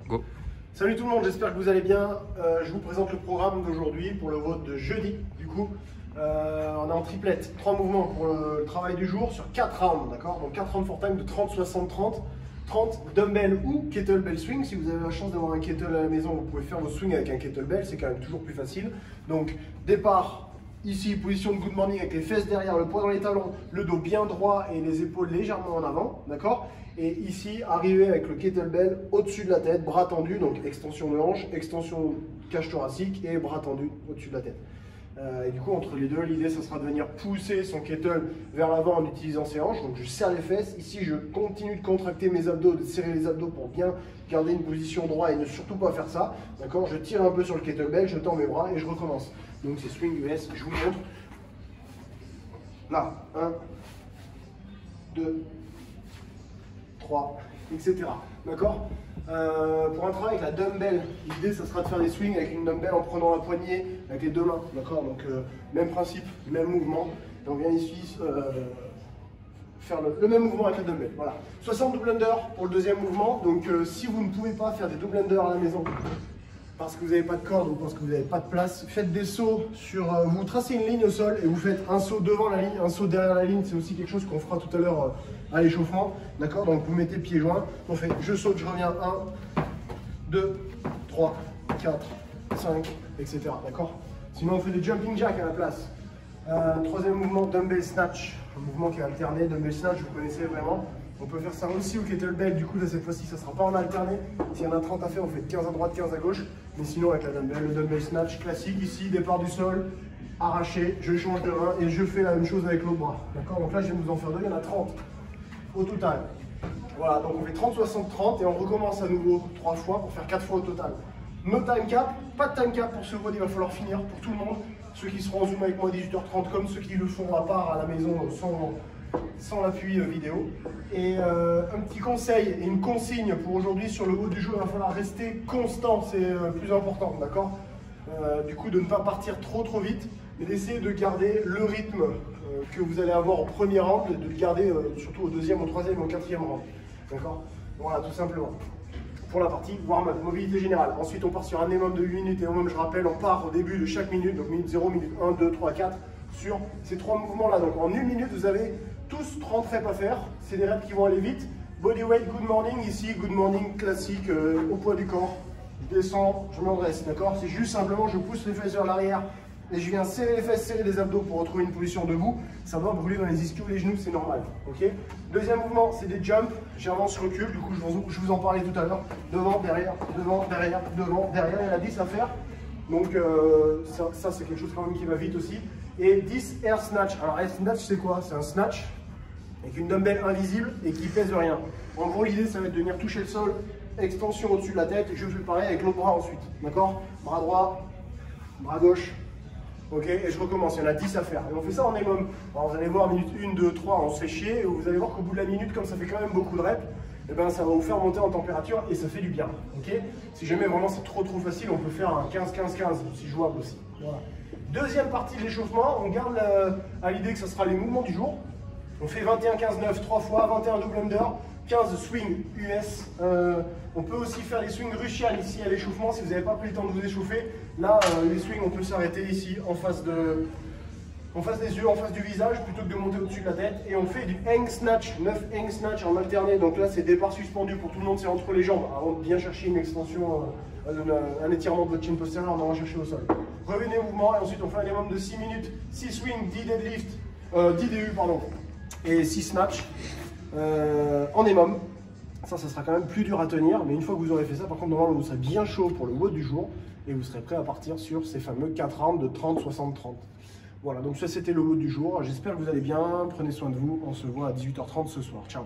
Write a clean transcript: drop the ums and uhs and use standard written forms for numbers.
Go. Salut tout le monde, j'espère que vous allez bien. Je vous présente le programme d'aujourd'hui pour le vote de jeudi. Du coup, on est en triplette, 3 mouvements pour le travail du jour sur 4 rounds, d'accord? Donc 4 rounds for time de 30, 60, 30. 30 dumbbell ou kettlebell swing. Si vous avez la chance d'avoir un kettle à la maison, vous pouvez faire vos swings avec un kettlebell, c'est quand même toujours plus facile. Donc départ, ici position de good morning avec les fesses derrière, le poids dans les talons, le dos bien droit et les épaules légèrement en avant, d'accord? Et ici, arriver avec le kettlebell au-dessus de la tête, bras tendus, donc extension de hanche, extension cage thoracique et bras tendus au-dessus de la tête. Et du coup, entre les deux, l'idée, ce sera de venir pousser son kettle vers l'avant en utilisant ses hanches. Donc, je serre les fesses. Ici, je continue de contracter mes abdos, de serrer les abdos pour bien garder une position droite et ne surtout pas faire ça. D'accord? Je tire un peu sur le kettlebell, je tends mes bras et je recommence. Donc, c'est swing US. Je vous montre. Là, 1, 2, 3, etc. D'accord? Pour un travail avec la dumbbell, l'idée ça sera de faire des swings avec une dumbbell en prenant la poignée avec les deux mains, d'accord? Donc même principe, même mouvement. Et on vient ici faire le même mouvement avec la dumbbell. Voilà. 60 double under pour le deuxième mouvement. Donc si vous ne pouvez pas faire des double under à la maison parce que vous n'avez pas de corde ou parce que vous n'avez pas de place, faites des sauts sur. Vous tracez une ligne au sol et vous faites un saut devant la ligne, un saut derrière la ligne. C'est aussi quelque chose qu'on fera tout à l'heure à l'échauffement. D'accord? Donc vous mettez pieds joints. On fait je saute, je reviens 1, 2, 3, 4, 5, etc. D'accord? Sinon on fait des jumping jacks à la place. Troisième mouvement, dumbbell snatch. Un mouvement qui est alterné. Dumbbell snatch, vous connaissez vraiment. On peut faire ça aussi au kettlebell, du coup là cette fois-ci ça ne sera pas en alterné. S'il y en a 30 à faire, on fait 15 à droite, 15 à gauche. Mais sinon avec la dumbbell, le dumbbell snatch classique, ici, départ du sol, arraché, je change de main et je fais la même chose avec l'autre bras. D'accord? Donc là je vais vous en faire deux, il y en a 30 au total. Voilà, donc on fait 30, 60, 30 et on recommence à nouveau 3 fois pour faire 4 fois au total. No time cap, pas de time cap pour ce vote, il va falloir finir pour tout le monde. Ceux qui seront en Zoom avec moi à 18h30 comme ceux qui le font à part à la maison sans l'appui vidéo. Et un petit conseil et une consigne pour aujourd'hui sur le haut du jeu, il va falloir rester constant, c'est plus important, d'accord? Du coup de ne pas partir trop vite, mais d'essayer de garder le rythme que vous allez avoir au premier round, de le garder surtout au deuxième, au troisième, au quatrième round, d'accord? Voilà, tout simplement. Pour la partie warm-up, mobilité générale. Ensuite on part sur un minimum de 8 minutes et au moment je rappelle, on part au début de chaque minute, donc minute 0, minute 1, 2, 3, 4, sur ces 3 mouvements-là. Donc en 1 minute, vous avez tous 30 reps à faire. C'est des reps qui vont aller vite. Bodyweight, good morning. Ici, good morning classique au poids du corps. Je descends, je me redresse, d'accord? C'est juste simplement, je pousse les fesses vers l'arrière et je viens serrer les fesses, serrer les abdos pour retrouver une position debout. Ça va brûler dans les ischios, les genoux, c'est normal. Ok? Deuxième mouvement, c'est des jumps. J'avance, je recule. Du coup, je vous en parlais tout à l'heure. Devant, derrière, devant, derrière, devant, derrière. Il y en a 10 à faire. Donc, ça c'est quelque chose quand même qui va vite aussi. Et 10 air snatch. Alors, air snatch, c'est quoi? C'est un snatch avec une dumbbell invisible et qui pèse rien. En gros, l'idée, ça va être de venir toucher le sol, extension au-dessus de la tête. Et je fais pareil avec l'autre bras ensuite. D'accord? Bras droit, bras gauche. Ok, et je recommence, il y en a 10 à faire. Et on fait ça en minimum. Alors vous allez voir, minute 1, 2, 3, on se fait chier. Et vous allez voir qu'au bout de la minute, comme ça fait quand même beaucoup de reps, et ben ça va vous faire monter en température et ça fait du bien. Ok, si jamais vraiment c'est trop facile, on peut faire un 15-15-15, si jouable aussi. Voilà. Deuxième partie de l'échauffement, on garde à l'idée que ce sera les mouvements du jour. On fait 21-15-9 3 fois, 21 double under, 15 swing US. On peut aussi faire les swings Russian ici à l'échauffement si vous n'avez pas pris le temps de vous échauffer. Là, les swings, on peut s'arrêter ici en face des yeux, en face du visage, plutôt que de monter au-dessus de la tête. Et on fait du hang snatch, 9 hang snatch en alterné. Donc là, c'est départ suspendu pour tout le monde, c'est entre les jambes. Avant de bien chercher une extension, un étirement de votre chaîne postérieure, on en va chercher au sol. Revenez au mouvement et ensuite on fait un minimum de 6 minutes, 6 swings, 10 deadlift, 10 DU, pardon, et 6 snatch en minimum. Ça sera quand même plus dur à tenir, mais une fois que vous aurez fait ça, par contre, normalement, vous serez bien chaud pour le WOD du jour et vous serez prêt à partir sur ces fameux 4 rounds de 30, 60, 30. Voilà, donc ça c'était le WOD du jour. J'espère que vous allez bien. Prenez soin de vous. On se voit à 18h30 ce soir. Ciao.